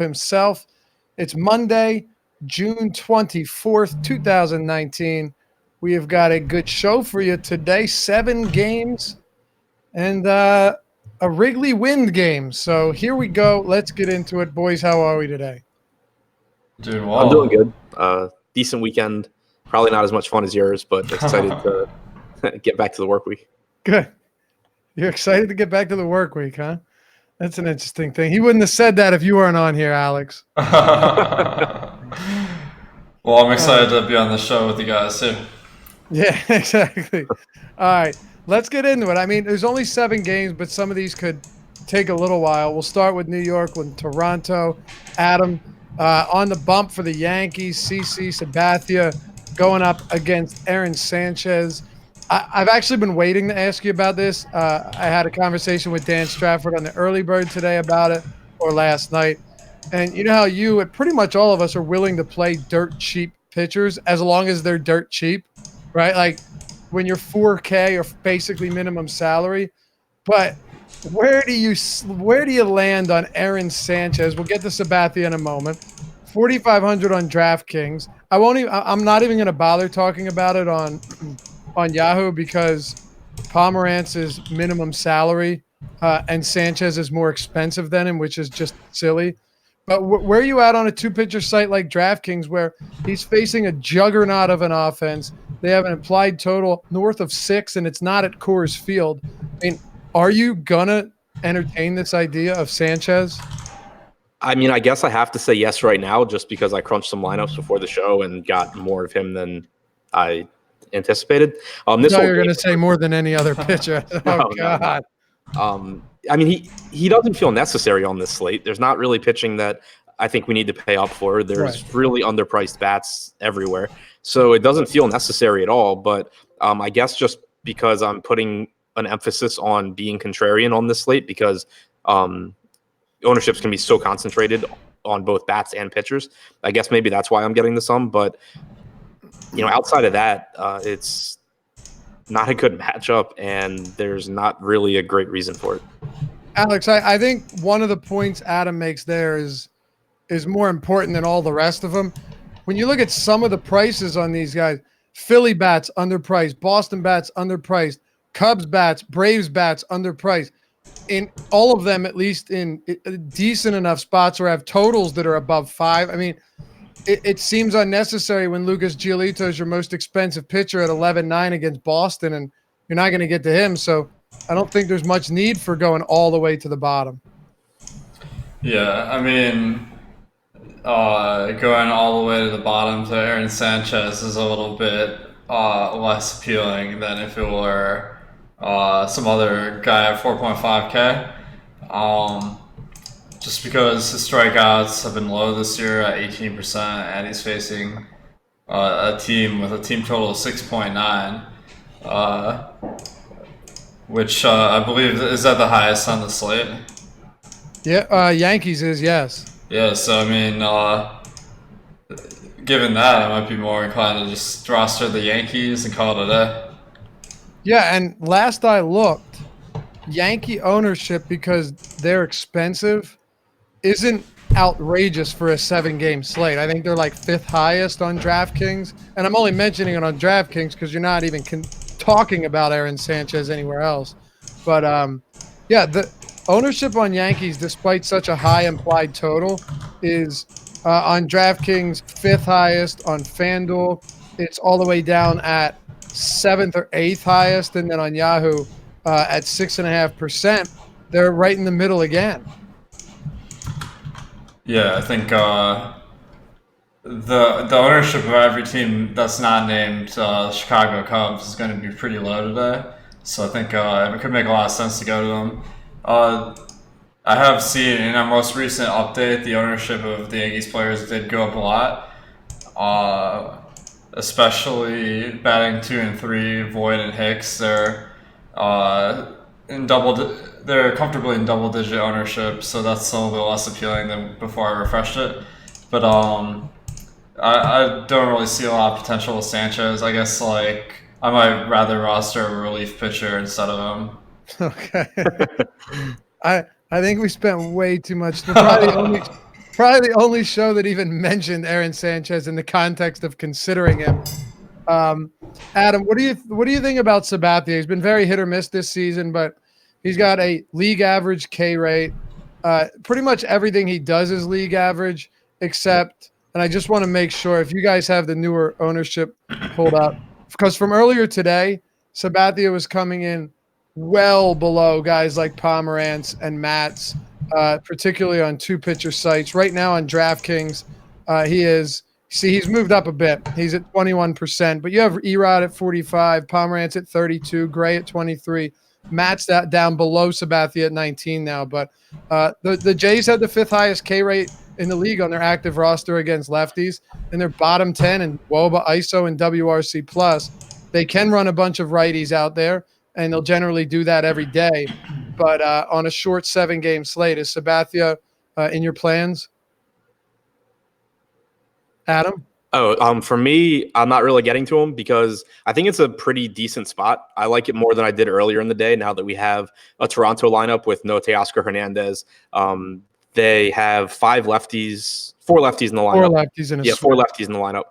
himself. It's Monday, June 24th, 2019. We have got a good show for you today. 7 games and a Wrigley Wind game. So here we go. Let's get into it. Boys, how are we today? Doing well. I'm doing good. Decent weekend. Probably not as much fun as yours, but excited to get back to the work week. Good. You're excited to get back to the work week, huh? That's an interesting thing. He wouldn't have said that if you weren't on here, Alex. Well, I'm excited to be on the show with you guys too. Yeah, exactly. All right, let's get into it. I mean, there's only 7 games, but some of these could take a little while. We'll start with New York, with Toronto. Adam on the bump for the Yankees. CC Sabathia going up against Aaron Sanchez. I've actually been waiting to ask you about this. I had a conversation with Dan Stratford on the Early Bird today about it, or last night. And you know how you and pretty much all of us are willing to play dirt cheap pitchers as long as they're dirt cheap, right? Like when you're 4K or basically minimum salary. But where do you land on Aaron Sanchez? We'll get to Sabathia in a moment. 4,500 on DraftKings. I'm not even going to bother talking about it on Yahoo because Pomerantz's minimum salary and Sanchez is more expensive than him, which is just silly. But where are you at on a 2-pitcher site like DraftKings where he's facing a juggernaut of an offense? They have an implied total north of 6, and it's not at Coors Field. I mean, are you going to entertain this idea of Sanchez? I mean, I guess I have to say yes right now just because I crunched some lineups before the show and got more of him than I anticipated. This you're going to say more than any other pitcher. Oh, God. No. I mean, he doesn't feel necessary on this slate. There's not really pitching that I think we need to pay up for. There's really underpriced bats everywhere. So it doesn't feel necessary at all. But I guess just because I'm putting an emphasis on being contrarian on this slate because ownerships can be so concentrated on both bats and pitchers. I guess maybe that's why I'm getting the sum. But, you know, outside of that, it's not a good matchup, and there's not really a great reason for it. Alex, I think one of the points Adam makes there is more important than all the rest of them. When you look at some of the prices on these guys, Philly bats underpriced, Boston bats underpriced, Cubs bats, Braves bats underpriced. In all of them, at least in decent enough spots where I have totals that are above 5. I mean, it seems unnecessary when Lucas Giolito is your most expensive pitcher at 11.9 against Boston, and you're not going to get to him. So I don't think there's much need for going all the way to the bottom. Yeah, I mean, going all the way to the bottom to Aaron Sanchez is a little bit less appealing than if it were some other guy at 4.5K. Just because his strikeouts have been low this year at 18%, and he's facing a team with a team total of 6.9, which I believe is at the highest on the slate. Yeah, Yankees is, yes. Yeah, so I mean, given that, I might be more inclined to just roster the Yankees and call it a day. Yeah, and last I looked, Yankee ownership, because they're expensive, isn't outrageous for a 7-game slate. I think they're like 5th highest on DraftKings, and I'm only mentioning it on DraftKings because you're not even talking about Aaron Sanchez anywhere else. But yeah, the ownership on Yankees, despite such a high implied total, is on DraftKings 5th highest. On FanDuel, it's all the way down at 7th or 8th highest, and then on Yahoo at 6.5%. They're right in the middle again. Yeah, I think the ownership of every team that's not named Chicago Cubs is going to be pretty low today. So I think it could make a lot of sense to go to them. I have seen in our most recent update, the ownership of the Yankees players did go up a lot, especially batting 2 and 3, Voit and Hicks. They're they're comfortably in double-digit ownership, so that's a little bit less appealing than before I refreshed it. But I don't really see a lot of potential with Sanchez. I guess like I might rather roster a relief pitcher instead of him. Okay. I think we spent way too much. Probably Probably the only show that even mentioned Aaron Sanchez in the context of considering him. Adam, what do you think about Sabathia? He's been very hit or miss this season, but he's got a league average K rate. Pretty much everything he does is league average, except, and I just want to make sure if you guys have the newer ownership pulled up, because from earlier today, Sabathia was coming in well below guys like Pomerantz and Matz, particularly on two-pitcher sites. Right now on DraftKings, he's moved up a bit. He's at 21%, but you have Erod at 45, Pomerantz at 32, Gray at 23. Matt's that down below Sabathia at 19 now, but the Jays had the 5th highest K rate in the league on their active roster against lefties, and they're bottom 10 in WOBA, ISO, and WRC plus. They can run a bunch of righties out there, and they'll generally do that every day. But on a short 7-game slate, is Sabathia in your plans? Adam? For me, I'm not really getting to him because I think it's a pretty decent spot. I like it more than I did earlier in the day. Now that we have a Toronto lineup with no Teoscar Hernandez, they have 4 lefties in the lineup. 4 lefties in the lineup.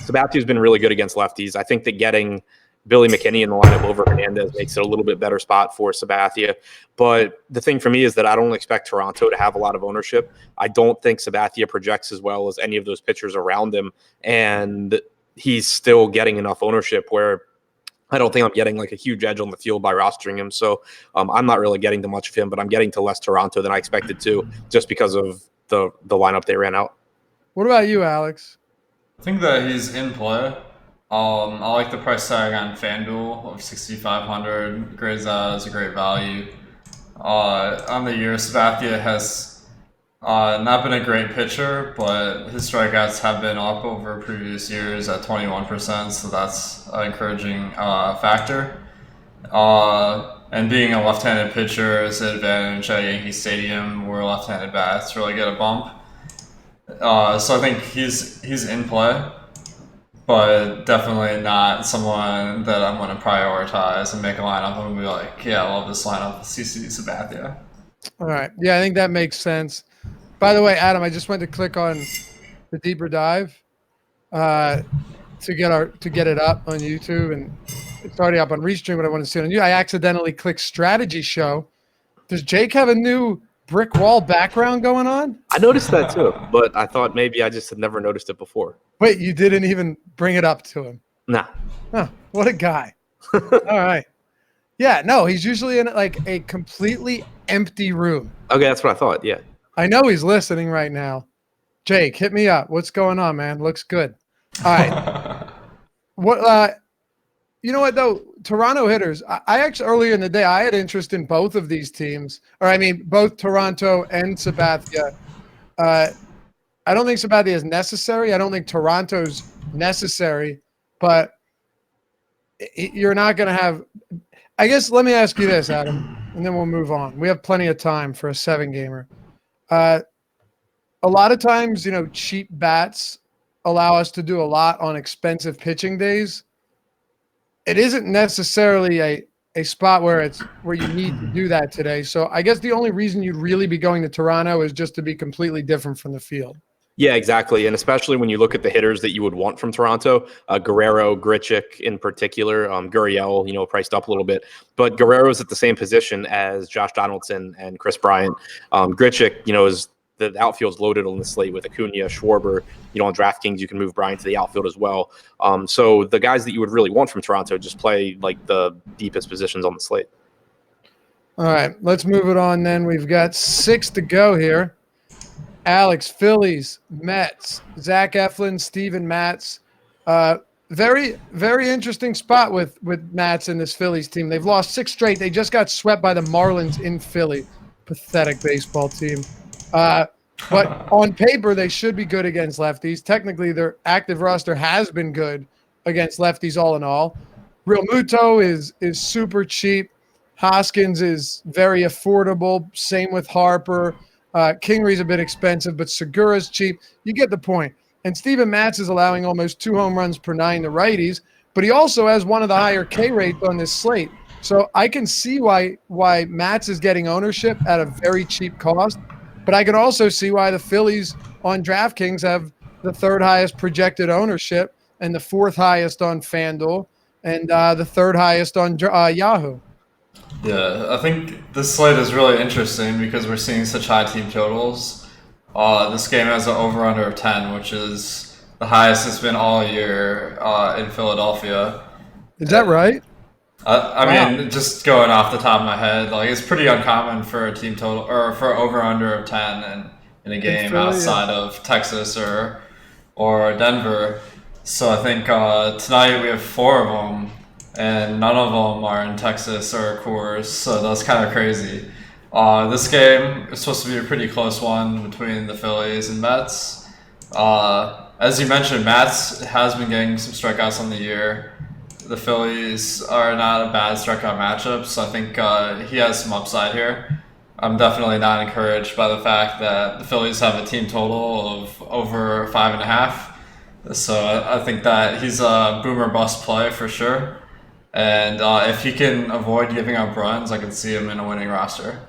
Sabathia's been really good against lefties. I think that getting Billy McKinney in the lineup over Hernandez makes it a little bit better spot for Sabathia. But the thing for me is that I don't expect Toronto to have a lot of ownership. I don't think Sabathia projects as well as any of those pitchers around him, and he's still getting enough ownership where I don't think I'm getting like a huge edge on the field by rostering him. So I'm not really getting to much of him, but I'm getting to less Toronto than I expected to just because of the lineup they ran out. What about you, Alex? I think that he's in play. I like the price tag on FanDuel of 6,500. Grades out as a great value. On the year, Sabathia has not been a great pitcher, but his strikeouts have been up over previous years at 21%, so that's an encouraging factor. And being a left-handed pitcher is an advantage at Yankee Stadium, where left-handed bats really get a bump. So I think he's in play, but definitely not someone that I'm going to prioritize and make a lineup and be like, yeah, I love this lineup, CC Sabathia. All right. Yeah, I think that makes sense. By the way, Adam, I just went to click on the deeper dive to get it up on YouTube, and it's already up on Restream, but I want to see it on you. I accidentally clicked strategy show. Does Jake have a new brick wall background going on? I noticed that too, but I thought maybe I just had never noticed it before. Wait, you didn't even bring it up to him? Nah. Oh, what a guy. All right. Yeah, no, he's usually in like a completely empty room. Okay, that's what I thought, yeah. I know he's listening right now. Jake, hit me up. What's going on, man? Looks good. All right. You know what, though? Toronto hitters, I actually, earlier in the day, I had interest in both of these teams. Both Toronto and Sabathia. I don't think Sabathia is necessary. I don't think Toronto's necessary. But you're not going to have – I guess let me ask you this, Adam, and then we'll move on. We have plenty of time for a 7-gamer. A lot of times, cheap bats allow us to do a lot on expensive pitching days. It isn't necessarily a spot where you need to do that today. So I guess the only reason you'd really be going to Toronto is just to be completely different from the field. Yeah, exactly. And especially when you look at the hitters that you would want from Toronto, Guerrero, Grichuk in particular, Gurriel, priced up a little bit. But Guerrero's at the same position as Josh Donaldson and Chris Bryant. Grichuk, is the outfield's loaded on the slate with Acuna, Schwarber. On DraftKings, you can move Bryant to the outfield as well. So the guys that you would really want from Toronto just play like the deepest positions on the slate. All right, let's move it on then. We've got 6 to go here. Alex, Phillies, Mets, Zach Eflin, Steven Matz. Very, very interesting spot with Matz in this Phillies team. They've lost 6 straight. They just got swept by the Marlins in Philly. Pathetic baseball team. But on paper, they should be good against lefties. Technically, their active roster has been good against lefties all in all. Real Muto is super cheap. Hoskins is very affordable. Same with Harper. Kingery's a bit expensive, but Segura's cheap. You get the point. And Steven Matz is allowing almost 2 home runs per 9 to righties, but he also has one of the higher K rates on this slate. So I can see why Matz is getting ownership at a very cheap cost. But I could also see why the Phillies on DraftKings have the third highest projected ownership and the fourth highest on FanDuel and the third highest on Yahoo. Yeah, I think this slate is really interesting because we're seeing such high team totals. This game has an over-under of 10, which is the highest it's been all year in Philadelphia. Is that right? I Wow. mean, just going off the top of my head, like it's pretty uncommon for a team total or for over/under of 10 in a game Philly, outside of Texas or Denver. So I think tonight we have 4 of them, and none of them are in Texas or Coors, so that's kind of crazy. This game is supposed to be a pretty close one between the Phillies and Mets. As you mentioned, Mets has been getting some strikeouts on the year. The Phillies are not a bad strikeout matchup, so I think he has some upside here. I'm definitely not encouraged by the fact that the Phillies have a team total of over 5.5. So I think that he's a boomer bust play for sure. And if he can avoid giving up runs, I can see him in a winning roster.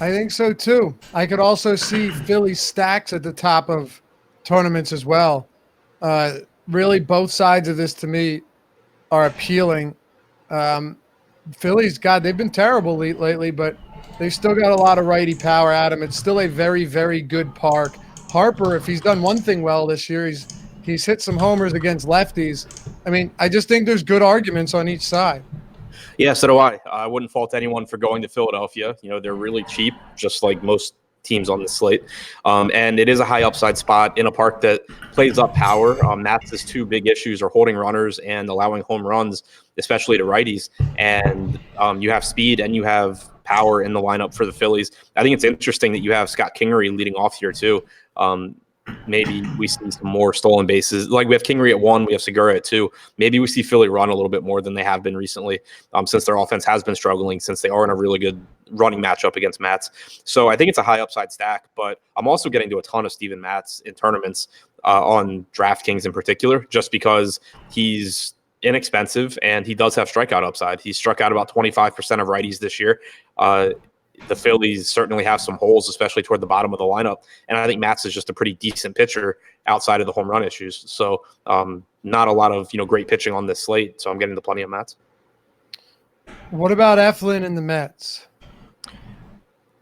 I think so too. I could also see Philly stacks at the top of tournaments as well. Really, both sides of this to me are appealing. Phillies, God, they've been terrible lately, but they've still got a lot of righty power at them. It's still a very, very good park. Harper, if he's done one thing well this year, he's hit some homers against lefties. I mean, I just think there's good arguments on each side. Yeah, so do I. I wouldn't fault anyone for going to Philadelphia. You know, they're really cheap, just like most teams on the slate. And it is a high upside spot in a park that plays up power. That's 2 big issues are holding runners and allowing home runs, especially to righties. And you have speed and you have power in the lineup for the Phillies. I think it's interesting that you have Scott Kingery leading off here too. Maybe we see some more stolen bases. Like we have Kingery at 1, we have Segura at 2. Maybe we see Philly run a little bit more than they have been recently, since their offense has been struggling, since they are in a really good running matchup against Mats. So I think it's a high upside stack, but I'm also getting to a ton of Steven Matz in tournaments on DraftKings in particular, just because he's inexpensive and he does have strikeout upside. He's struck out about 25% of righties this year. The Phillies certainly have some holes, especially toward the bottom of the lineup. And I think Matz is just a pretty decent pitcher outside of the home run issues. So not a lot of great pitching on this slate. So I'm getting to plenty of Matz. What about Eflin and the Mets?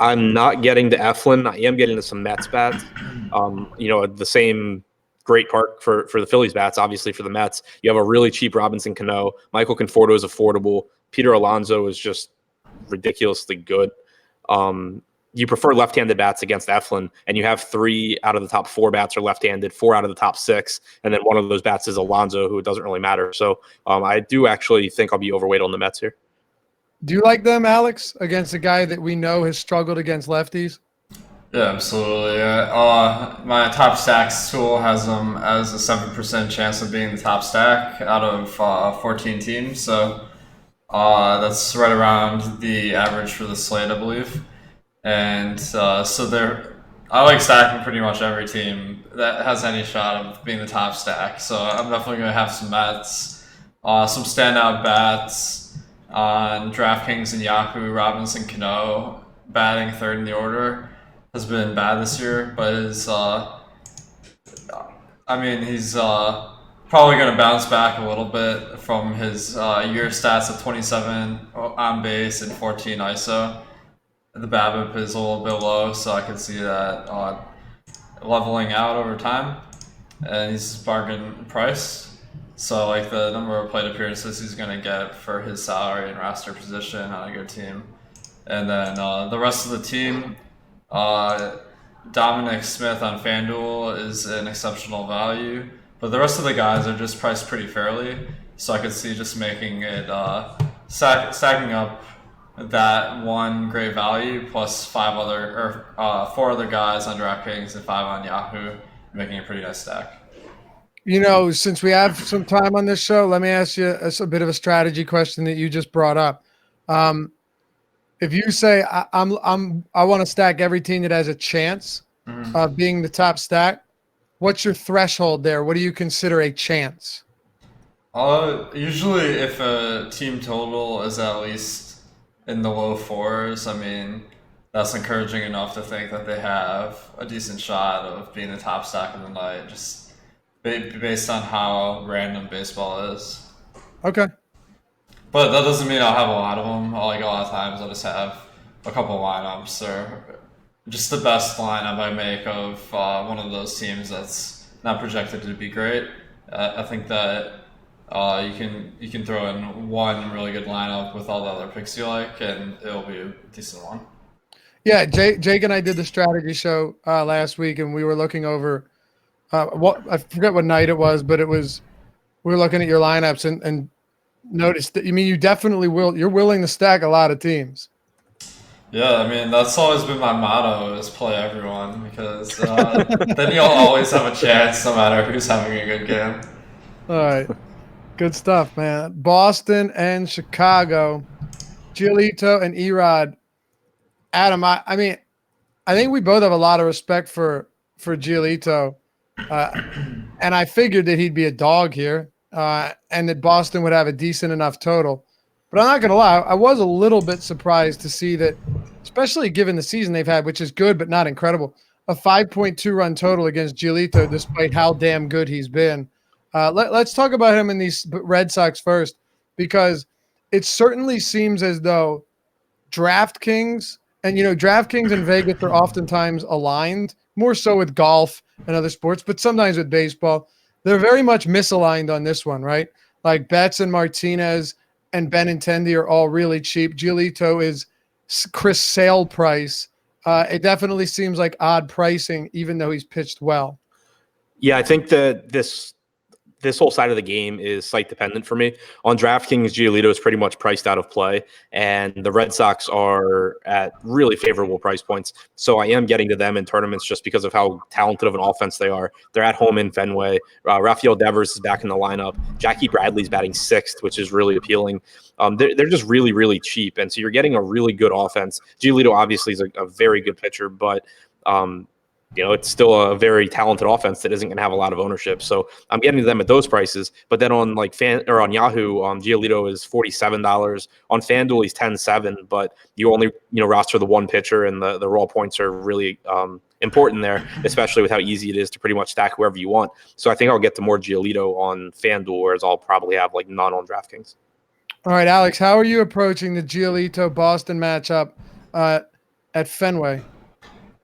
I'm not getting to Eflin. I am getting to some Mets bats. The same great park for the Phillies bats, obviously for the Mets. You have a really cheap Robinson Cano. Michael Conforto is affordable. Peter Alonso is just ridiculously good. You prefer left-handed bats against Eflin, and you have 3 out of the top 4 bats are left-handed, 4 out of the top 6, and then one of those bats is Alonso, who it doesn't really matter. So I do actually think I'll be overweight on the Mets here. Do you like them, Alex, against a guy that we know has struggled against lefties? Yeah, absolutely. My top stacks tool has them as a 7% chance of being the top stack out of 14 teams. So that's right around the average for the slate, I believe. And I like stacking pretty much every team that has any shot of being the top stack. So I'm definitely going to have some Mets, some standout bats on DraftKings and Yahoo. Robinson Cano batting third in the order has been bad this year, but he's probably going to bounce back a little bit from his year stats of 27 on base and 14 ISO. The BABIP is a little bit low, so I can see that leveling out over time. And he's bargain price. So I like the number of plate appearances he's going to get for his salary and roster position on a good team. And then the rest of the team, Dominic Smith on FanDuel is an exceptional value. But the rest of the guys are just priced pretty fairly. So I could see just making it stacking up that one great value plus 4 other guys on DraftKings and 5 on Yahoo, making a pretty nice stack. Since we have some time on this show, let me ask you a bit of a strategy question that you just brought up. If you say I want to stack every team that has a chance of being the top stack, what's your threshold there? What do you consider a chance? Usually, if a team total is at least in the low 4s, I mean, that's encouraging enough to think that they have a decent shot of being the top stack of the night, just based on how random baseball is. Okay. But that doesn't mean I'll have a lot of them. Like a lot of times, I'll just have a couple lineups or just the best lineup I make of one of those teams that's not projected to be great. I think that you can throw in one really good lineup with all the other picks you like, and it'll be a decent one. Yeah, Jake and I did the strategy show last week, and we were looking over what I forget what night it was, but we were looking at your lineups and noticed that you definitely you're willing to stack a lot of teams. Yeah, I mean that's always been my motto is play everyone because then you'll always have a chance no matter who's having a good game. All right, good stuff, man. Boston and Chicago, Giolito and Erod. Adam, I mean, I think we both have a lot of respect for Giolito, and I figured that he'd be a dog here, and that Boston would have a decent enough total. But I'm not going to lie, I was a little bit surprised to see that, especially given the season they've had, which is good but not incredible, a 5.2 run total against Giolito, despite how damn good he's been. Let's talk about him in these Red Sox first, because it certainly seems as though DraftKings – and, DraftKings and Vegas are oftentimes aligned, more so with golf and other sports, but sometimes with baseball. They're very much misaligned on this one, right? Like Betts and Martinez and Benintendi are all really cheap. Giolito is Chris Sale price. It definitely seems like odd pricing, even though he's pitched well. Yeah, I think that this whole side of the game is site dependent for me. On DraftKings, Giolito is pretty much priced out of play, and the Red Sox are at really favorable price points. So I am getting to them in tournaments just because of how talented of an offense they are. They're at home in Fenway. Rafael Devers is back in the lineup. Jackie Bradley's batting sixth, which is really appealing. They're just really, really cheap, and so you're getting a really good offense. Giolito obviously is a very good pitcher, but it's still a very talented offense that isn't going to have a lot of ownership. So I'm getting to them at those prices. But then on on Yahoo, Giolito is $47. On FanDuel, he's $10.7. But you only roster the one pitcher, and the raw points are really important there, especially with how easy it is to pretty much stack whoever you want. So I think I'll get to more Giolito on FanDuel, whereas I'll probably have none on DraftKings. All right, Alex, how are you approaching the Giolito Boston matchup at Fenway?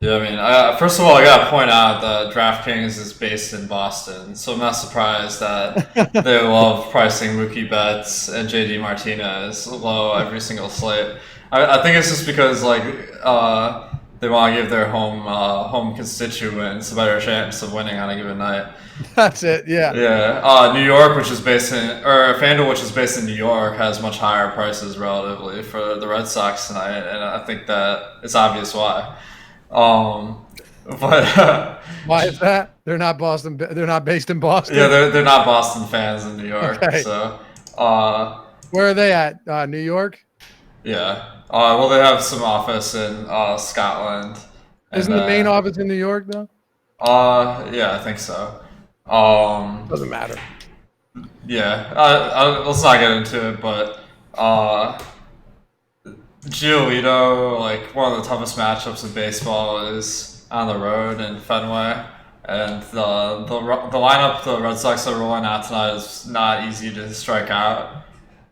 Yeah, I mean, first of all, I gotta point out that DraftKings is based in Boston, so I'm not surprised that they love pricing Mookie Betts and JD Martinez low every single slate. I think it's just because they want to give their home constituents a better chance of winning on a given night. That's it, yeah. Yeah, New York, FanDuel, which is based in New York, has much higher prices relatively for the Red Sox tonight, and I think that it's obvious why. But why is that? They're not Boston. They're not based in Boston. Yeah, they're not Boston fans in New York. Okay. So, where are they at? New York. Yeah. Well, they have some office in Scotland. Isn't the main office in New York though? Yeah, I think so. Doesn't matter. Yeah. Let's not get into it, but Giolito, one of the toughest matchups in baseball is on the road in Fenway, and the lineup the Red Sox are rolling out tonight is not easy to strike out.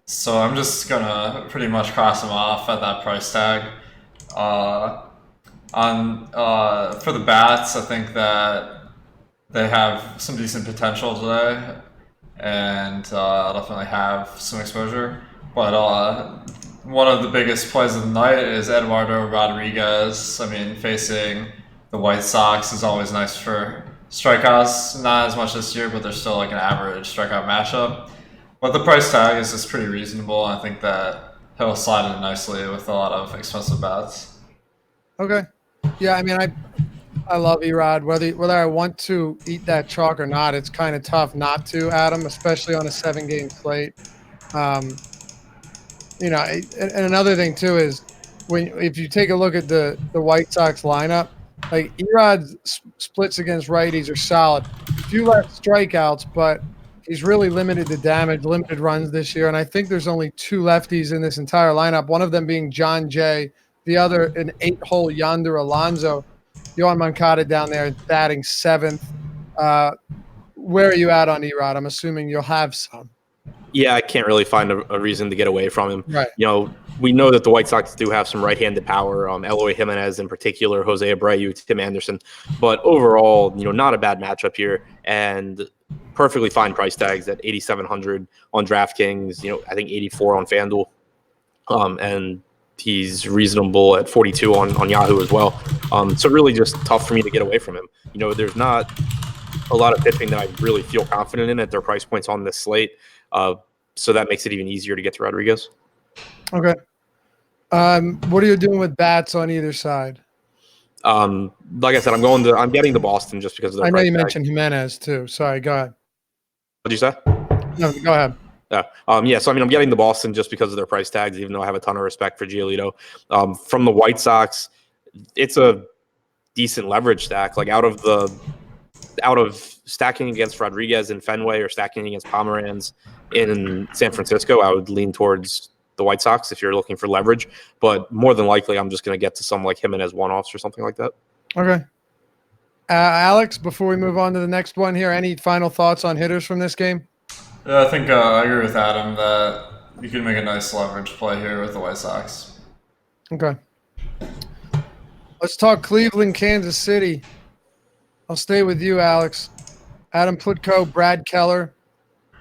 So I'm just gonna pretty much cross them off at that price tag. For the bats, I think that they have some decent potential today, and I'll definitely have some exposure. But one of the biggest plays of the night is Eduardo Rodriguez. I mean, facing the White Sox is always nice for strikeouts. Not as much this year, but they're still an average strikeout matchup. But the price tag is just pretty reasonable. I think that he'll slide in nicely with a lot of expensive bats. Okay. Yeah, I mean, I love Erod. Whether I want to eat that chalk or not, it's kind of tough not to, Adam, especially on a 7-game slate. And another thing too is if you take a look at the White Sox lineup, Erod's splits against righties are solid. A few less strikeouts, but he's really limited to damage, limited runs this year. And I think there's only 2 lefties in this entire lineup, one of them being John Jay, the other, an 8-hole Yonder Alonso. Yohan Moncada down there batting 7th. Where are you at on Erod? I'm assuming you'll have some. Yeah, I can't really find a reason to get away from him. Right. We know that the White Sox do have some right-handed power. Eloy Jimenez in particular, Jose Abreu, Tim Anderson. But overall, not a bad matchup here, and perfectly fine price tags at 8,700 on DraftKings. I think 84 on FanDuel, and he's reasonable at 42 on Yahoo as well. So really just tough for me to get away from him. There's not a lot of pitching that I really feel confident in at their price points on this slate. So that makes it even easier to get to Rodriguez. Okay. What are you doing with bats on either side? Like I said, I'm getting the Boston just because of their I know price you tag. mentioned Jimenez too. Sorry, go ahead. What'd you say? No, go ahead. Yeah. So I'm getting the Boston just because of their price tags, even though I have a ton of respect for Giolito. From the White Sox, it's a decent leverage stack. Like out of stacking against Rodriguez in Fenway or stacking against Pomeranz in San Francisco, I would lean towards the White Sox if you're looking for leverage. But more than likely, I'm just going to get to some like Jimenez one-offs or something like that. Okay. Alex, before we move on to the next one here, any final thoughts on hitters from this game? Yeah, I think I agree with Adam that you can make a nice leverage play here with the White Sox. Okay. Let's talk Cleveland, Kansas City. I'll stay with you, Alex. Adam Plutko, Brad Keller.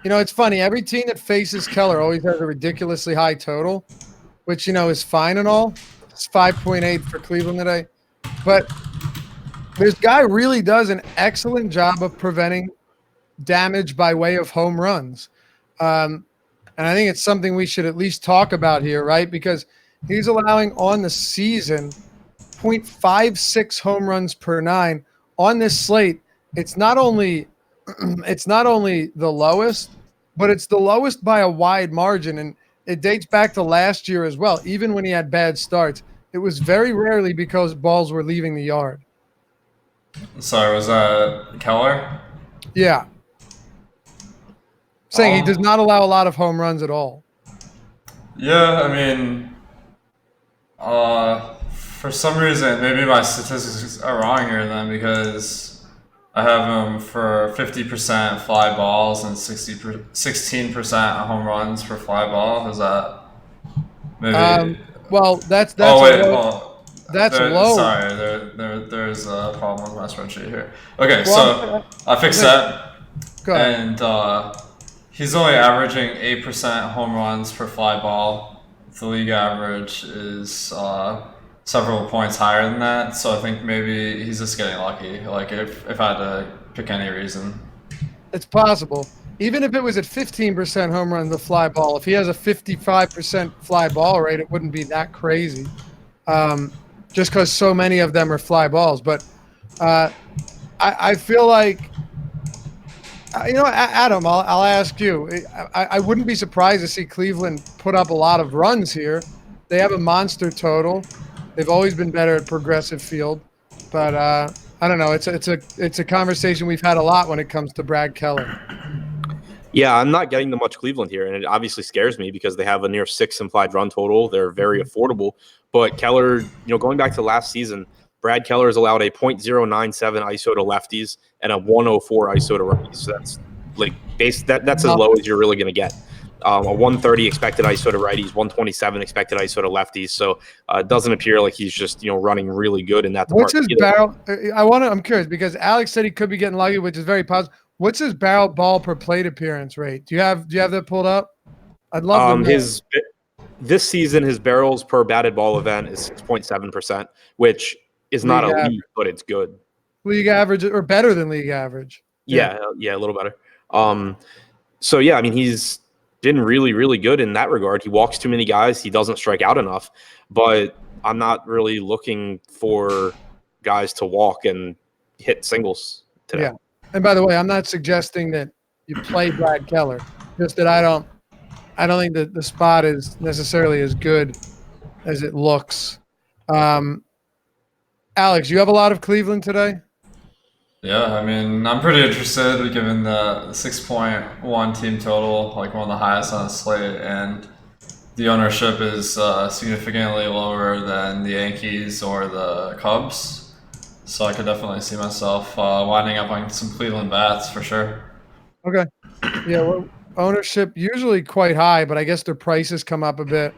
It's funny. Every team that faces Keller always has a ridiculously high total, which, is fine and all. It's 5.8 for Cleveland today. But this guy really does an excellent job of preventing damage by way of home runs. And I think it's something we should at least talk about here, right? Because he's allowing on the season 0.56 home runs per 9. On this slate, it's not only the lowest, but it's the lowest by a wide margin, and it dates back to last year as well. Even when he had bad starts, it was very rarely because balls were leaving the yard. Sorry, was that Keller? Yeah. Saying he does not allow a lot of home runs at all. Yeah, I mean, for some reason, maybe my statistics are wrong here then, because I have him for 50% fly balls and 16% home runs for fly ball. Is that maybe? Well, that's that's low. Sorry, there's a problem with my spreadsheet here. Okay, so I fixed that, Go ahead. and he's only averaging 8% home runs per fly ball. The league average is several points higher than that, so I think maybe he's just getting lucky. Like if I had to pick any reason, it's possible. Even if it was at 15% home runs the fly ball, if he has a 55% fly ball rate, it wouldn't be that crazy. Just because so many of them are fly balls. But I feel like, Adam, I'll ask you. I wouldn't be surprised to see Cleveland put up a lot of runs here. They have a monster total. They've always been better at progressive field, but I don't know. It's a conversation we've had a lot when it comes to Brad Keller. Yeah, I'm not getting to much Cleveland here, and it obviously scares me because they have a near 6 implied run total. They're very affordable, but Keller, going back to last season, Brad Keller has allowed a .097 ISO to lefties and a 104 ISO to righties. So that's that's as low as you're really going to get. A 130 expected ISO to righties, 127 expected ISO to lefties. So it doesn't appear like he's just running really good in that department. What's his barrel? I'm curious because Alex said he could be getting lucky, which is very positive. What's his barrel ball per plate appearance rate? Do you have that pulled up? I'd love to know. This season his barrels per batted ball event is 6.7%, which is not elite, but it's good. League average or better than league average. Yeah, a little better. So yeah, I mean he's been really, really good in that regard. He walks too many guys. He doesn't strike out enough. But I'm not really looking for guys to walk and hit singles today. Yeah. And by the way, I'm not suggesting that you play Brad Keller. Just that I don't think that the spot is necessarily as good as it looks. Alex, you have a lot of Cleveland today? Yeah, I mean, I'm pretty interested given the 6.1 team total, like one of the highest on the slate, and the ownership is significantly lower than the Yankees or the Cubs. So I could definitely see myself winding up on some Cleveland bats for sure. Okay. Yeah, well, ownership usually quite high, but I guess their prices come up a bit.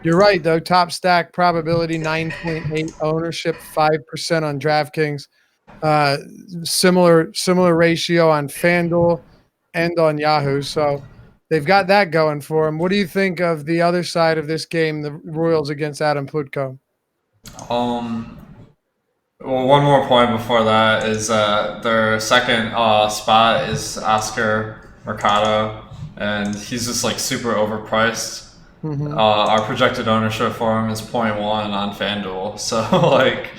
You're right, though. Top stack probability 9.8, ownership 5% on DraftKings. Uh, similar ratio on FanDuel and on Yahoo. So they've got that going for them. What do you think of the other side of this game, the Royals against Adam Plutko? Well, one more point before that is their second spot is Oscar Mercado, and he's just like super overpriced. Our projected ownership for him is 0.1 on FanDuel, so like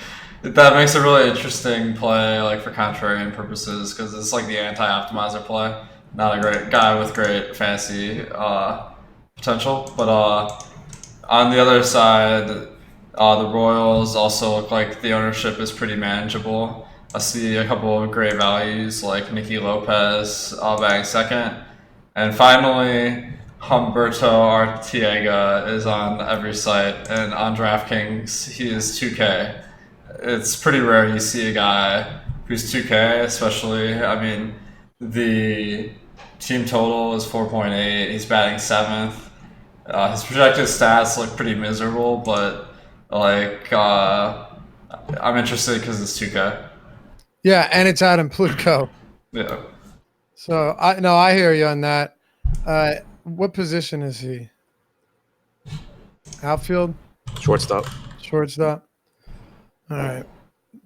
that makes a really interesting play, like for contrarian purposes, because it's like the anti-optimizer play. Not a great guy with great fantasy potential, but on the other side, the Royals also look like the ownership is pretty manageable. I see a couple of great values like Nicky Lopez batting second. And finally, Humberto Arteaga is on every site, and on DraftKings, he is 2K. It's pretty rare you see a guy who's 2K, especially. I mean, the team total is 4.8. He's batting seventh. His projected stats look pretty miserable, but like I'm interested because it's 2K. Yeah, and it's Adam Plutko. Yeah. So I hear you on that. What position is he? Outfield? Shortstop. Shortstop? All right.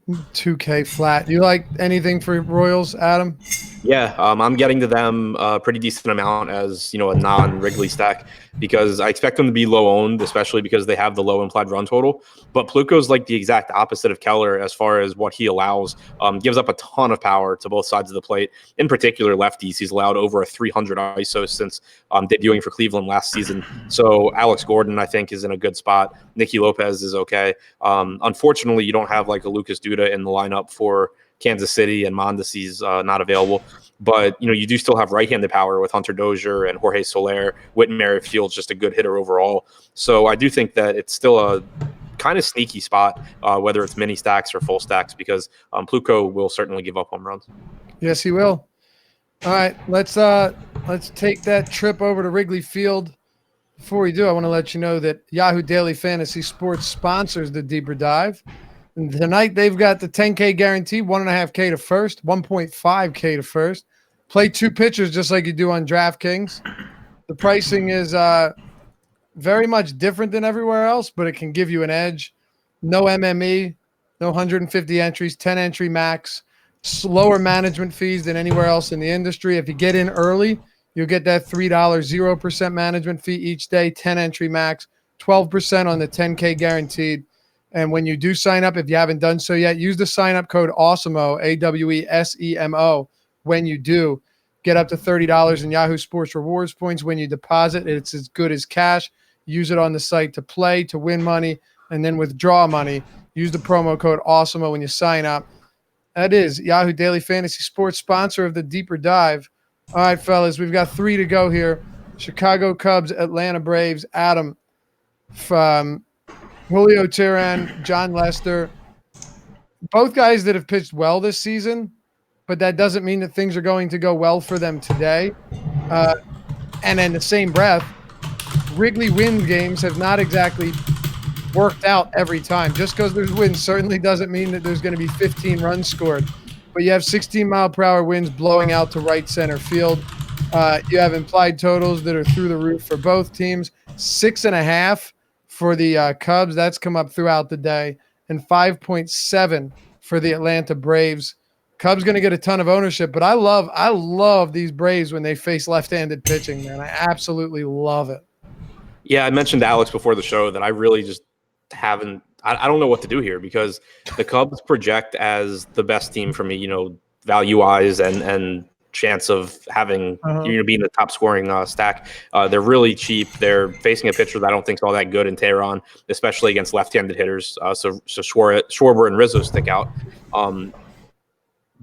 2K flat. You like anything for Royals, Adam? Yeah, I'm getting to them a pretty decent amount as a non-Wrigley stack because I expect them to be low owned, especially because they have the low implied run total. But Pluko's like the exact opposite of Keller as far as what he allows. Gives up a ton of power to both sides of the plate. In particular, lefties. He's allowed over a 300 ISO since debuting for Cleveland last season. So Alex Gordon, I think, is in a good spot. Nicky Lopez is okay. Unfortunately, you don't have like a Lucas Duda in the lineup for Kansas City, and Mondesi's not available. But, you do still have right-handed power with Hunter Dozier and Jorge Soler. Whit Merrifield's just a good hitter overall. So I do think that it's still a kind of sneaky spot, whether it's mini stacks or full stacks, because Plutko will certainly give up home runs. Yes, he will. All right, let's take that trip over to Wrigley Field. Before we do, I want to let you know that Yahoo Daily Fantasy Sports sponsors the Deeper Dive. And tonight they've got the 10K guarantee, 1.5K to first, 1.5K to first. Play two pitchers just like you do on DraftKings. The pricing is very much different than everywhere else, but it can give you an edge. No MME, no 150 entries, 10 entry max, slower management fees than anywhere else in the industry. If you get in early, you'll get that $3 0% management fee each day, 10 entry max, 12% on the 10K guaranteed. And when you do sign up, if you haven't done so yet, use the sign-up code AWESEMO, AWESEMO, when you do. Get up to $30 in Yahoo Sports Rewards points when you deposit. It's as good as cash. Use it on the site to play, to win money, and then withdraw money. Use the promo code AWESEMO when you sign up. That is Yahoo Daily Fantasy Sports, sponsor of the Deeper Dive. All right, fellas, we've got 3 to go here. Chicago Cubs, Atlanta Braves, Adam from Julio Teheran, John Lester, both guys that have pitched well this season, but that doesn't mean that things are going to go well for them today. And in the same breath, Wrigley win games have not exactly worked out every time. Just because there's wins certainly doesn't mean that there's going to be 15 runs scored. But you have 16-mile-per-hour winds blowing out to right center field. You have implied totals that are through the roof for both teams. 6.5 for the Cubs. That's come up throughout the day. And 5.7 for the Atlanta Braves. Cubs going to get a ton of ownership, but I love these Braves when they face left-handed pitching, man. I absolutely love it. Yeah, I mentioned to Alex before the show that I really just haven't – I don't know what to do here because the Cubs project as the best team for me, value-wise and chance of having being the top scoring stack. They're really cheap. They're facing a pitcher that I don't think is all that good in Teheran, especially against left-handed hitters. So Schwarber and Rizzo stick out.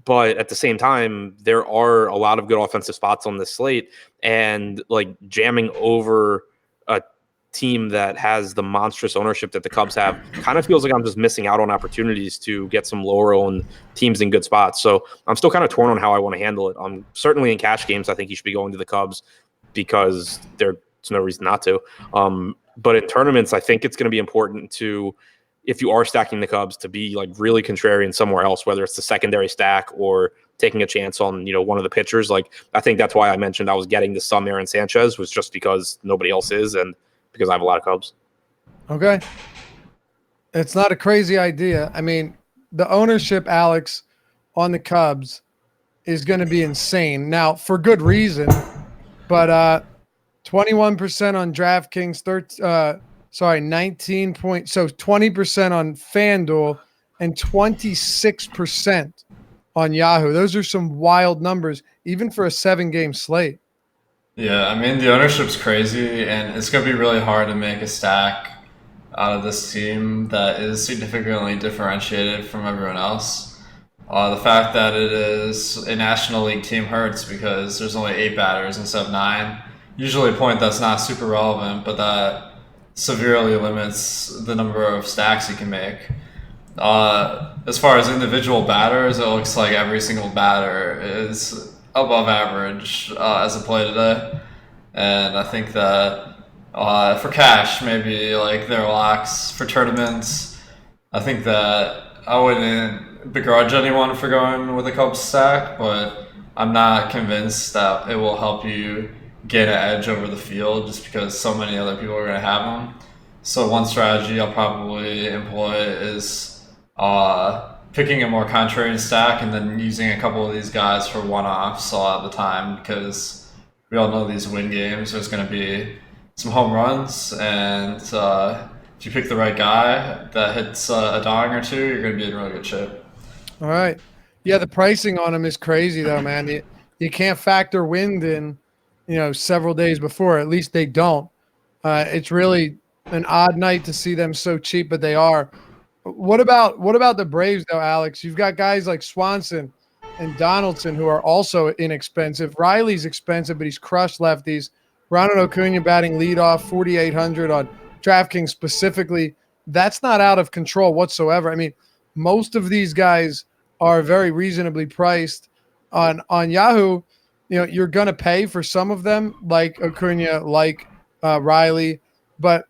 But at the same time, there are a lot of good offensive spots on this slate, and like jamming over team that has the monstrous ownership that the Cubs have, kind of feels like I'm just missing out on opportunities to get some lower owned teams in good spots. So I'm still kind of torn on how I want to handle it. Certainly in cash games, I think you should be going to the Cubs because there's no reason not to. But in tournaments, I think it's going to be important to, if you are stacking the Cubs, to be like really contrarian somewhere else, whether it's the secondary stack or taking a chance on, one of the pitchers. Like, I think that's why I mentioned I was getting to some Aaron Sanchez, was just because nobody else is and because I have a lot of Cubs. Okay. It's not a crazy idea. I mean, the ownership, Alex, on the Cubs is going to be insane. Now, for good reason, but 21% on DraftKings, 19 point, so 20% on FanDuel and 26% on Yahoo. Those are some wild numbers, even for a 7-game slate. Yeah, I mean, the ownership's crazy, and it's going to be really hard to make a stack out of this team that is significantly differentiated from everyone else. The fact that it is a National League team hurts because there's only 8 batters instead of 9. Usually a point that's not super relevant, but that severely limits the number of stacks you can make. As far as individual batters, it looks like every single batter is above average as a play today. And I think that for cash, maybe like they're locks. For tournaments, I think that I wouldn't begrudge anyone for going with a Cubs stack, but I'm not convinced that it will help you get an edge over the field just because so many other people are going to have them. So one strategy I'll probably employ is picking a more contrarian stack and then using a couple of these guys for one-offs a lot of the time, because we all know these win games, there's going to be some home runs, and if you pick the right guy that hits a dong or two, you're going to be in really good shape. All right. Yeah, the pricing on them is crazy, though, man. You can't factor wind in, several days before. At least they don't. It's really an odd night to see them so cheap, but they are. What about the Braves, though, Alex? You've got guys like Swanson and Donaldson who are also inexpensive. Riley's expensive, but he's crushed lefties. Ronald Acuna batting leadoff, 4,800 on DraftKings specifically. That's not out of control whatsoever. I mean, most of these guys are very reasonably priced. On Yahoo, you're going to pay for some of them, like Acuna, like Riley, but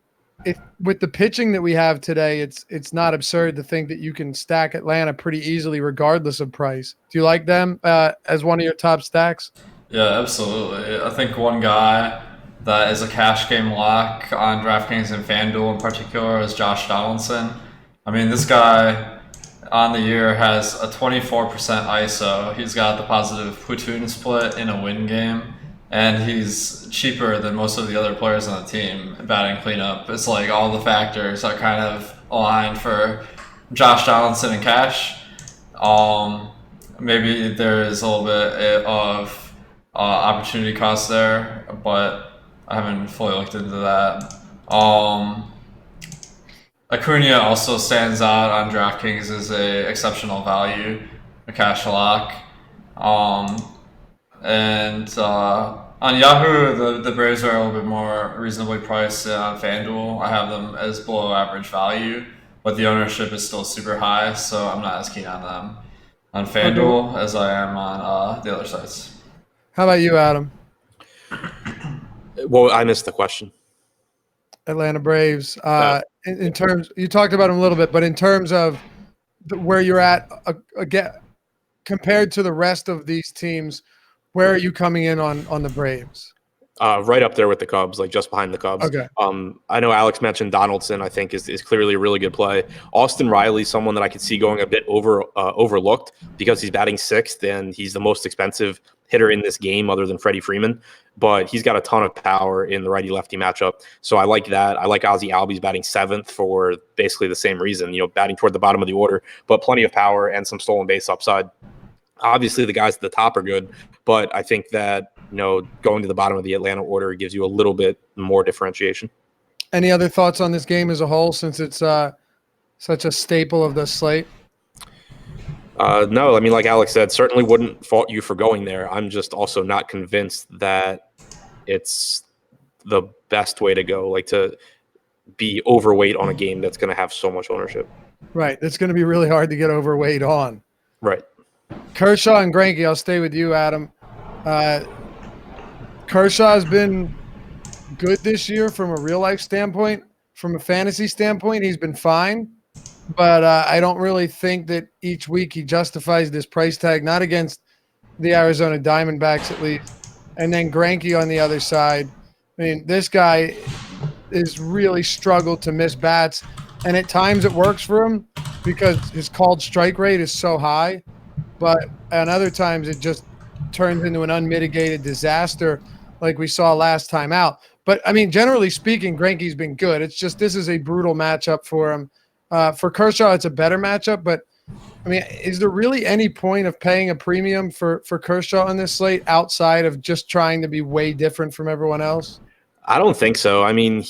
with the pitching that we have today, it's not absurd to think that you can stack Atlanta pretty easily regardless of price. Do you like them as one of your top stacks? Yeah, absolutely. I think one guy that is a cash game lock on DraftKings and FanDuel in particular is Josh Donaldson. I mean, this guy on the year has a 24% ISO. He's got the positive platoon split in a win game, and he's cheaper than most of the other players on the team batting cleanup. It's like all the factors are kind of aligned for Josh Donaldson and cash. Maybe there is a little bit of opportunity cost there, but I haven't fully looked into that. Acuna also stands out on DraftKings as a exceptional value, a cash lock. And on Yahoo, the Braves are a little bit more reasonably priced than on FanDuel. I have them as below average value, but the ownership is still super high, so I'm not as keen on them on FanDuel as I am on the other sites. How about you, Adam? Well, I missed the question. Atlanta Braves. In terms, you talked about them a little bit, but in terms of where you're at, again, compared to the rest of these teams, where are you coming in on the Braves? Right up there with the Cubs, like just behind the Cubs. Okay. I know Alex mentioned Donaldson. I think is clearly a really good play. Austin Riley, someone that I could see going a bit overlooked because he's batting 6th and he's the most expensive hitter in this game other than Freddie Freeman. But he's got a ton of power in the righty-lefty matchup. So I like that. I like Ozzie Albies batting 7th for basically the same reason, batting toward the bottom of the order, but plenty of power and some stolen base upside. Obviously, the guys at the top are good, but I think that, going to the bottom of the Atlanta order gives you a little bit more differentiation. Any other thoughts on this game as a whole, since it's such a staple of the slate? No, I mean, like Alex said, certainly wouldn't fault you for going there. I'm just also not convinced that it's the best way to go. be overweight on a game that's going to have so much ownership. Right. It's going to be really hard to get overweight on. Right. Kershaw and Greinke, I'll stay with you, Adam. Kershaw has been good this year from a real-life standpoint. From a fantasy standpoint, he's been fine. But I don't really think that each week he justifies this price tag, not against the Arizona Diamondbacks at least. And then Greinke on the other side. I mean, this guy has really struggled to miss bats. And at times it works for him because his called strike rate is so high. But at other times it just turns into an unmitigated disaster like we saw last time out. But, I mean, generally speaking, Greinke's been good. It's just this is a brutal matchup for him. For Kershaw, it's a better matchup. But, I mean, is there really any point of paying a premium for Kershaw on this slate outside of just trying to be way different from everyone else? I don't think so. I mean,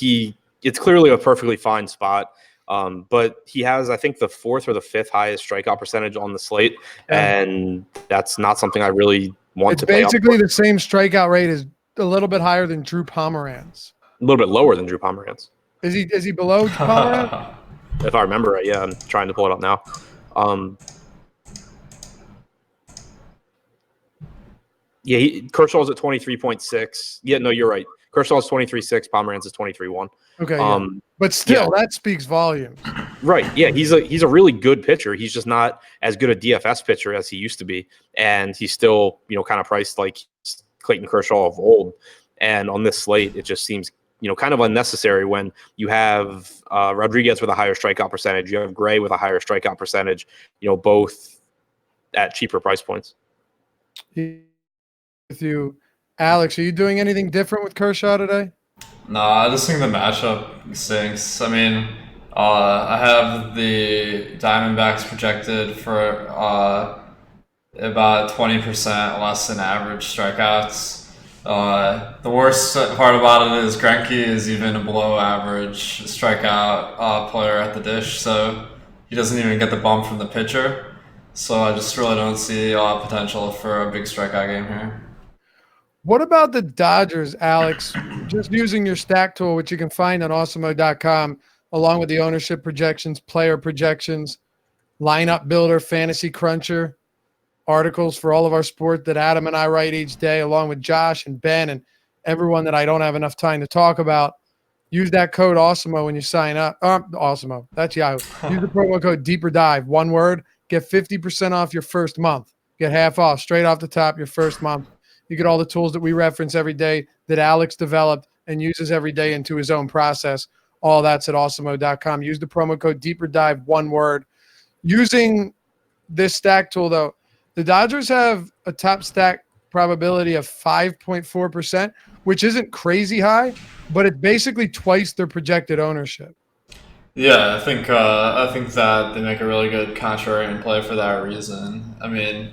it's clearly a perfectly fine spot. But he has, I think, the 4th or the 5th highest strikeout percentage on the slate, and that's not something I really want to pay up for. It's basically the same strikeout rate as a little bit higher than Drew Pomeranz. A little bit lower than Drew Pomeranz. Is he below Pomeranz? If I remember right, yeah. I'm trying to pull it up now. Kershaw's at 23.6. Yeah, no, you're right. Kershaw's 23.6. Pomeranz is 23.1. Okay, but still, that speaks volumes. Right. Yeah, he's a really good pitcher. He's just not as good a DFS pitcher as he used to be, and he's still kind of priced like Clayton Kershaw of old. And on this slate, it just seems kind of unnecessary when you have Rodriguez with a higher strikeout percentage, you have Gray with a higher strikeout percentage, both at cheaper price points. With you, Alex, are you doing anything different with Kershaw today? No, I just think the matchup stinks. I mean, I have the Diamondbacks projected for about 20% less than average strikeouts. The worst part about it is Greinke is even a below average strikeout player at the dish, so he doesn't even get the bump from the pitcher. So I just really don't see a lot of potential for a big strikeout game here. What about the Dodgers, Alex? Just using your stack tool, which you can find on awesemo.com, along with the ownership projections, player projections, lineup builder, fantasy cruncher, articles for all of our sport that Adam and I write each day, along with Josh and Ben and everyone that I don't have enough time to talk about. Use that code Awesemo when you sign up. Awesemo, that's Yahoo. Use the promo code Deeper Dive, one word. Get 50% off your first month. Get half off straight off the top your first month. You get all the tools that we reference every day that Alex developed and uses every day into his own process. All that's at awesemo.com. Use the promo code Deeper Dive, one word. Using this stack tool, though, the Dodgers have a top stack probability of 5.4%, which isn't crazy high, but it's basically twice their projected ownership. Yeah, I think that they make a really good contrarian play for that reason. I mean,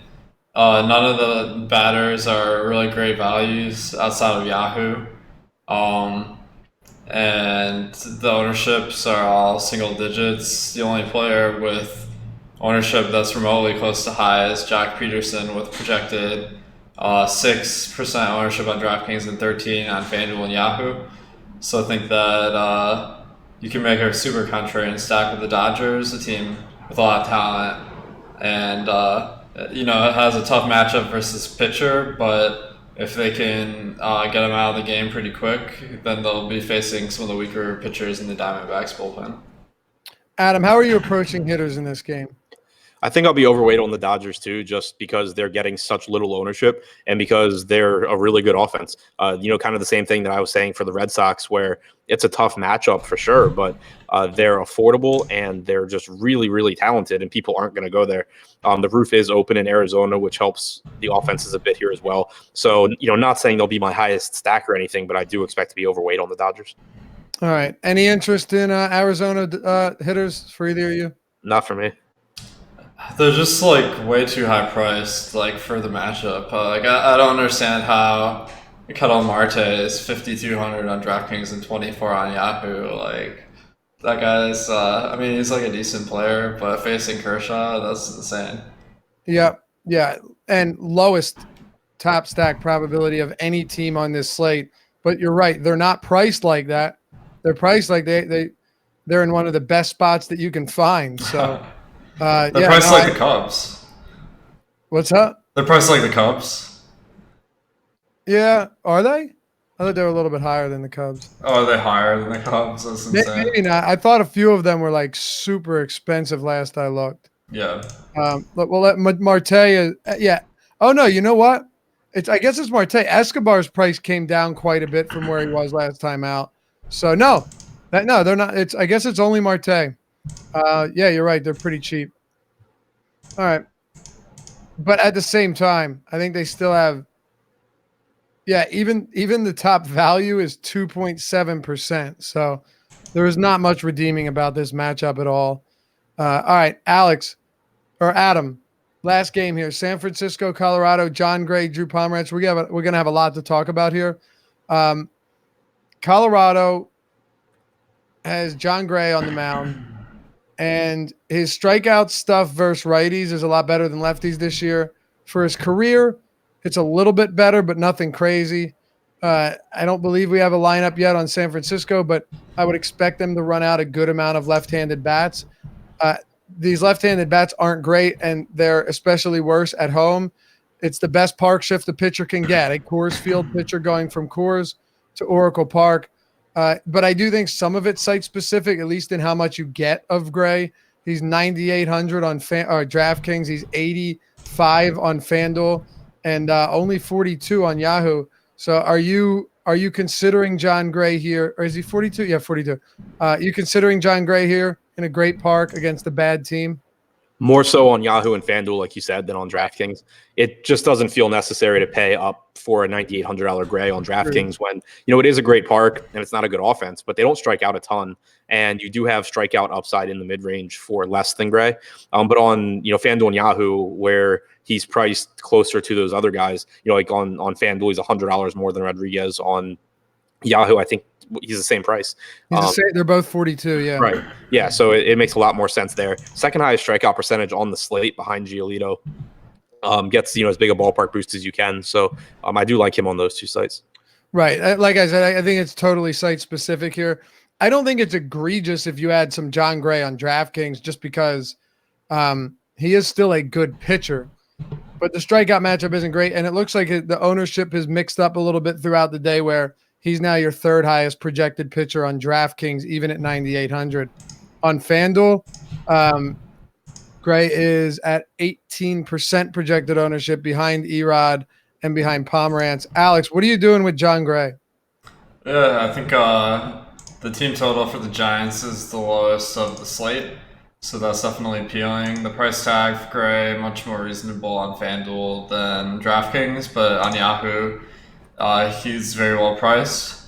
none of the batters are really great values outside of Yahoo. And the ownerships are all single digits. The only player with ownership that's remotely close to high is Jack Peterson with projected 6% ownership on DraftKings and 13% on FanDuel and Yahoo. So I think that you can make a super contrarian stack with the Dodgers, a team with a lot of talent, and it has a tough matchup versus pitcher, but if they can get them out of the game pretty quick, then they'll be facing some of the weaker pitchers in the Diamondbacks bullpen. Adam, how are you approaching hitters in this game? I think I'll be overweight on the Dodgers too, just because they're getting such little ownership and because they're a really good offense. Kind of the same thing that I was saying for the Red Sox, where it's a tough matchup for sure, but they're affordable and they're just really, really talented, and people aren't going to go there. The roof is open in Arizona, which helps the offenses a bit here as well. So, not saying they'll be my highest stack or anything, but I do expect to be overweight on the Dodgers. All right. Any interest in Arizona hitters for either of you? Not for me. They're just way too high priced for the matchup. I don't understand how Ketel Marte is 5,200 on DraftKings and 24 on Yahoo. That guy's he's a decent player, but facing Kershaw, that's insane. Yeah, and lowest top stack probability of any team on this slate. But you're right, they're not priced like that. they're priced like they're in one of the best spots that you can find. So They're priced like the Cubs. What's up? They're priced like the Cubs. Yeah, are they? I thought they were a little bit higher than the Cubs. Oh, are they higher than the Cubs? That's insane. Maybe not. I thought a few of them were like super expensive last I looked. Yeah. Well, Marte, yeah. Oh no, you know what? I guess it's Marte. Escobar's price came down quite a bit from where he was last time out. So no, they're not. I guess it's only Marte. Yeah, you're right. They're pretty cheap. All right, but at the same time, I think they still have. Yeah, even the top value is 2.7%. So there is not much redeeming about this matchup at all. All right, Alex or Adam, last game here: San Francisco, Colorado. John Gray, Drew Pomeranz. We're gonna have a lot to talk about here. Colorado has John Gray on the mound, and his strikeout stuff versus righties is a lot better than lefties this year. For his career, it's a little bit better, but nothing crazy. I don't believe we have a lineup yet on San Francisco, but I would expect them to run out a good amount of left-handed bats. These left-handed bats aren't great, and they're especially worse at home. It's the best park shift the pitcher can get, a Coors Field pitcher going from Coors to Oracle Park. But I do think some of it's site-specific, at least in how much you get of Gray. He's 9,800 on DraftKings. He's 85 on FanDuel. And only 42 on Yahoo. So are you considering John Gray here? Or is he 42? Yeah, 42. You considering John Gray here in a great park against a bad team? More so on Yahoo and FanDuel, like you said, than on DraftKings. It just doesn't feel necessary to pay up for a $9,800 Gray on DraftKings when, it is a great park and it's not a good offense, but they don't strike out a ton. And you do have strikeout upside in the mid-range for less than Gray. But on, FanDuel and Yahoo, where he's priced closer to those other guys, like on FanDuel, he's $100 more than Rodriguez. On Yahoo, I think he's the same price. They're both 42, yeah. Right. Yeah, so it makes a lot more sense there. Second highest strikeout percentage on the slate behind Giolito. Gets, as big a ballpark boost as you can. So I do like him on those two sites. Right. Like I said, I think it's totally site-specific here. I don't think it's egregious if you add some John Gray on DraftKings just because he is still a good pitcher. But the strikeout matchup isn't great, and it looks like the ownership is mixed up a little bit throughout the day where he's now your third highest projected pitcher on DraftKings, even at 9,800. On FanDuel, Gray is at 18% projected ownership behind Erod and behind Pomeranz. Alex, what are you doing with John Gray? Yeah, I think the team total for the Giants is the lowest of the slate, so that's definitely appealing. The price tag for Gray, much more reasonable on FanDuel than DraftKings, but on Yahoo, he's very well priced.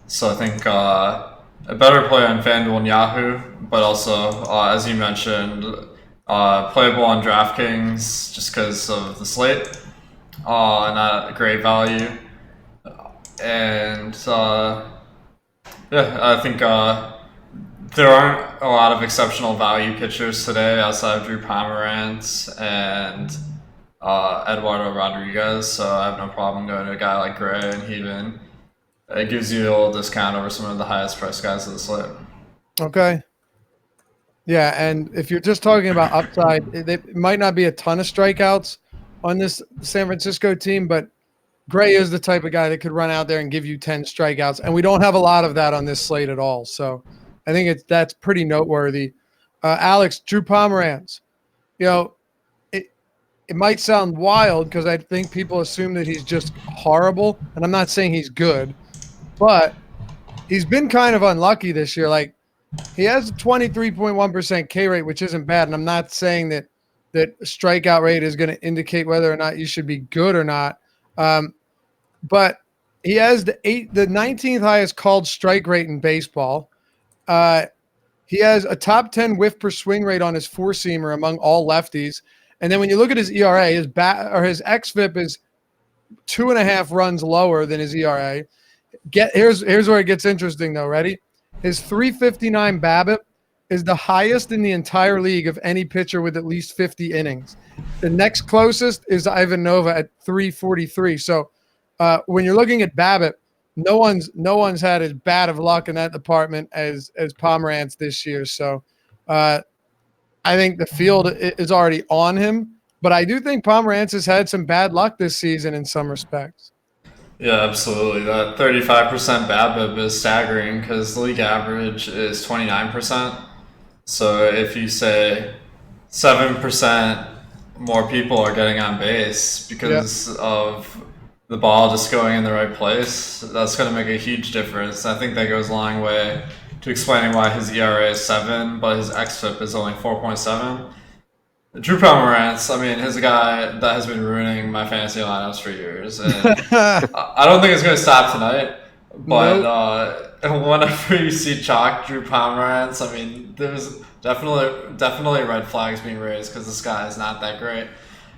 So I think a better play on FanDuel and Yahoo, but also, as you mentioned, playable on DraftKings just because of the slate. Not a great value. And I think there aren't a lot of exceptional value pitchers today outside of Drew Pomeranz and Eduardo Rodriguez, so I have no problem going to a guy like Gray, and it gives you a little discount over some of the highest priced guys of the slate. Okay. Yeah, and if you're just talking about upside, it might not be a ton of strikeouts on this San Francisco team, but Gray is the type of guy that could run out there and give you 10 strikeouts, and we don't have a lot of that on this slate at all. So I think that's pretty noteworthy. Alex, Drew Pomeranz, it might sound wild because I think people assume that he's just horrible, and I'm not saying he's good, but he's been kind of unlucky this year. Like, he has a 23.1% K rate, which isn't bad, and I'm not saying that strikeout rate is going to indicate whether or not you should be good or not. But he has the 19th highest called strike rate in baseball. He has a top 10 whiff per swing rate on his four-seamer among all lefties. And then when you look at his ERA, his xFIP is 2.5 runs lower than his ERA. Here's where it gets interesting, though. Ready? His 359 BABIP is the highest in the entire league of any pitcher with at least 50 innings. The next closest is Ivan Nova at 343. So when you're looking at BABIP, no one's had as bad of luck in that department as Pomerantz this year. So I think the field is already on him. But I do think Pomerantz has had some bad luck this season in some respects. Yeah, absolutely. That 35% BABIP is staggering because the league average is 29%. So if you say 7% more people are getting on base because of the ball just going in the right place, that's going to make a huge difference. I think that goes a long way to explaining why his ERA is 7, but his xFIP is only 4.7. Drew Pomerantz, I mean, he's a guy that has been ruining my fantasy lineups for years, and I don't think it's going to stop tonight. But whenever you see chalk Drew Pomerantz, I mean, there's definitely red flags being raised because this guy is not that great.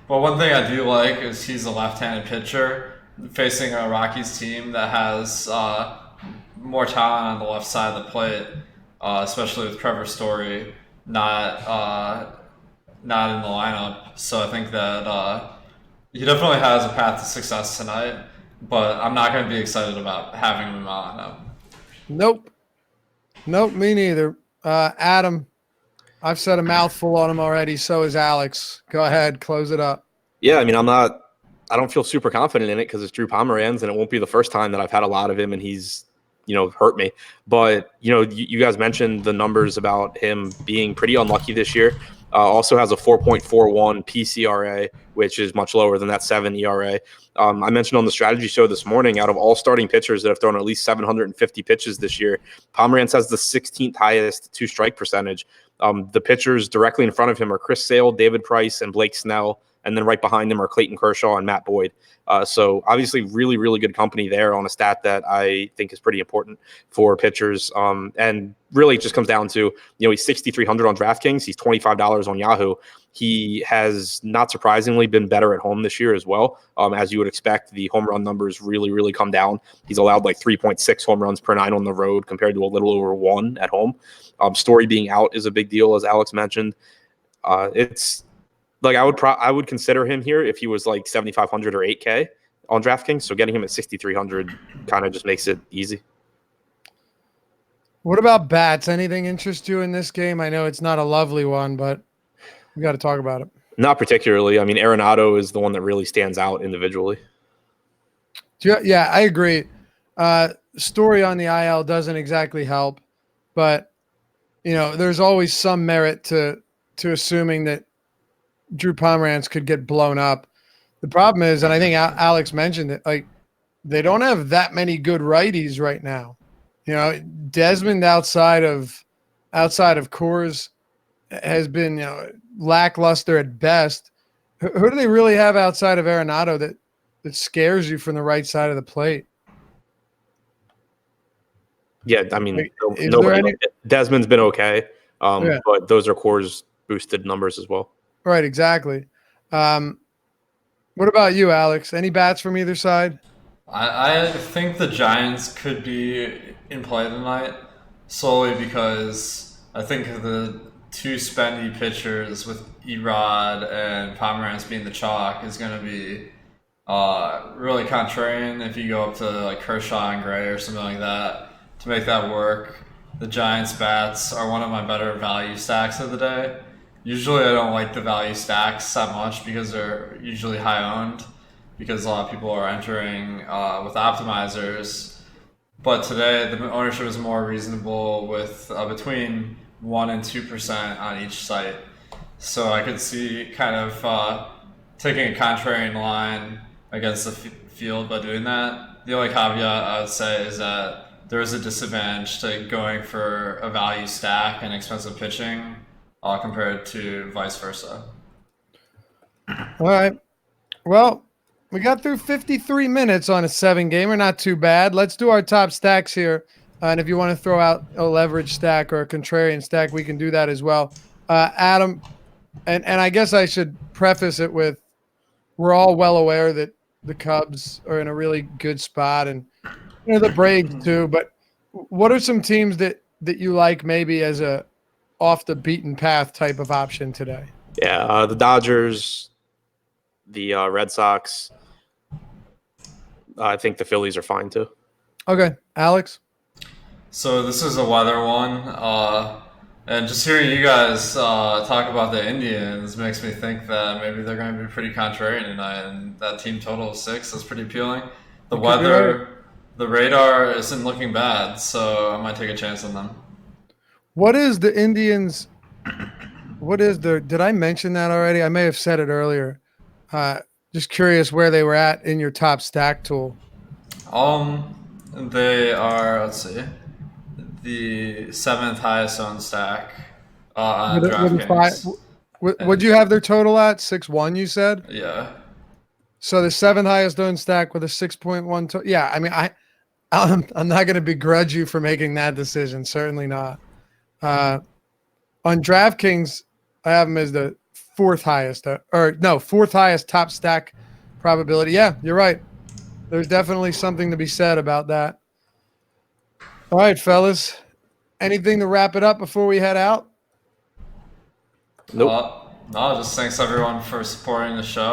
But one thing I do like is he's a left-handed pitcher facing a Rockies team that has more talent on the left side of the plate, especially with Trevor Story not in the lineup. So I think that he definitely has a path to success tonight, but I'm not going to be excited about having him in my lineup. Nope, me neither. Adam, I've said a mouthful on him already. So is Alex. Go ahead, close it up. Yeah, I mean, I don't feel super confident in it because it's Drew Pomerantz, and it won't be the first time that I've had a lot of him and he's, hurt me. But, you guys mentioned the numbers about him being pretty unlucky this year. Also has a 4.41 PCRA, which is much lower than that 7 ERA. I mentioned on the strategy show this morning, out of all starting pitchers that have thrown at least 750 pitches this year, Pomerantz has the 16th highest two-strike percentage. The pitchers directly in front of him are Chris Sale, David Price, and Blake Snell. And then right behind them are Clayton Kershaw and Matt Boyd. So obviously really, really good company there on a stat that I think is pretty important for pitchers. And really it just comes down to, he's 6,300 on DraftKings. He's $25 on Yahoo. He has, not surprisingly, been better at home this year as well. As you would expect, the home run numbers really, really come down. He's allowed like 3.6 home runs per 9 on the road compared to a little over 1 at home. Story being out is a big deal, as Alex mentioned. It's like I would consider him here if he was like 7,500 or 8K on DraftKings. So getting him at 6,300 kind of just makes it easy. What about bats? Anything interest you in this game? I know it's not a lovely one, but we got to talk about it. Not particularly. I mean, Arenado is the one that really stands out individually. Yeah, I agree. Story on the IL doesn't exactly help, but there's always some merit to assuming that Drew Pomerantz could get blown up. The problem is, and I think Alex mentioned it, like they don't have that many good righties right now. Desmond outside of Coors has been lackluster at best. Who do they really have outside of Arenado that scares you from the right side of the plate? Yeah, I mean, nobody. Desmond's been okay, but those are Coors boosted numbers as well. Right, exactly. What about you, Alex? Any bats from either side? I think the Giants could be in play tonight solely because I think the two spendy pitchers with Erod and Pomerantz being the chalk is going to be really contrarian if you go up to like Kershaw and Gray or something like that to make that work. The Giants bats are one of my better value stacks of the day. Usually I don't like the value stacks that much because they're usually high owned because a lot of people are entering with optimizers. But today the ownership is more reasonable with between 1% and 2% on each site. So I could see kind of taking a contrarian line against the field by doing that. The only caveat I would say is that there is a disadvantage to going for a value stack and expensive pitching compared to vice versa. All right. Well, we got through 53 minutes on a 7-gamer. Not too bad. Let's do our top stacks here. And if you want to throw out a leverage stack or a contrarian stack, we can do that as well. Adam, and I guess I should preface it with we're all well aware that the Cubs are in a really good spot and the Braves too. But what are some teams that you like maybe as a off the beaten path type of option today? Yeah, the Dodgers, the Red Sox. I think the Phillies are fine too. Okay, Alex. So this is a weather one, and just hearing you guys talk about the Indians makes me think that maybe they're going to be pretty contrarian tonight, and that team total of 6 is pretty appealing. The You could be right. weather, the radar isn't looking bad, so I might take a chance on them. What is the Indians? What is the? Did I mention that already? I may have said it earlier. Just curious where they were at in your top stack tool. They are, let's see, the 7th highest owned stack on DraftKings. What'd you have their total at? 6-1, you said? Yeah. So the 7th highest owned stack with a 6.1 total. Yeah, I mean, I'm not going to begrudge you for making that decision. Certainly not. On DraftKings, I have them as the 4th highest, fourth highest top stack probability. Yeah, you're right. There's definitely something to be said about that. All right, fellas. Anything to wrap it up before we head out? Nope. No, just thanks everyone for supporting the show.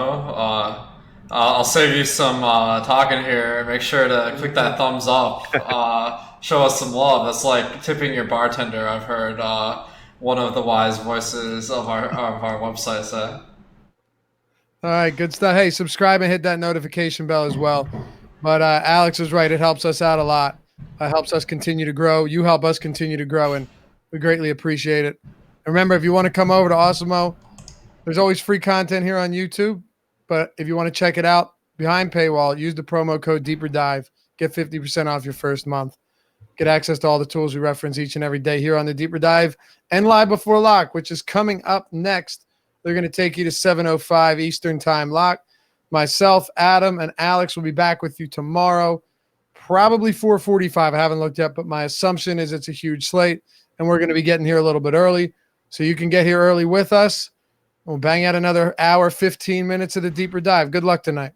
I'll save you some talking here. Make sure to click that thumbs up. Show us some love. That's like tipping your bartender, I've heard one of the wise voices of our website say. All right, good stuff. Hey, subscribe and hit that notification bell as well. But Alex is right. It helps us out a lot. It helps us continue to grow. You help us continue to grow, and we greatly appreciate it. And remember, if you want to come over to Awesemo, there's always free content here on YouTube. But if you want to check it out behind paywall, use the promo code DeeperDive. Get 50% off your first month. Get access to all the tools we reference each and every day here on the Deeper Dive and Live Before Lock, which is coming up next. They're going to take you to 7:05 Eastern Time lock. Myself, Adam, and Alex will be back with you tomorrow, probably 4:45. I haven't looked yet, but my assumption is it's a huge slate, and we're going to be getting here a little bit early. So you can get here early with us. We'll bang out another hour, 15 minutes of the Deeper Dive. Good luck tonight.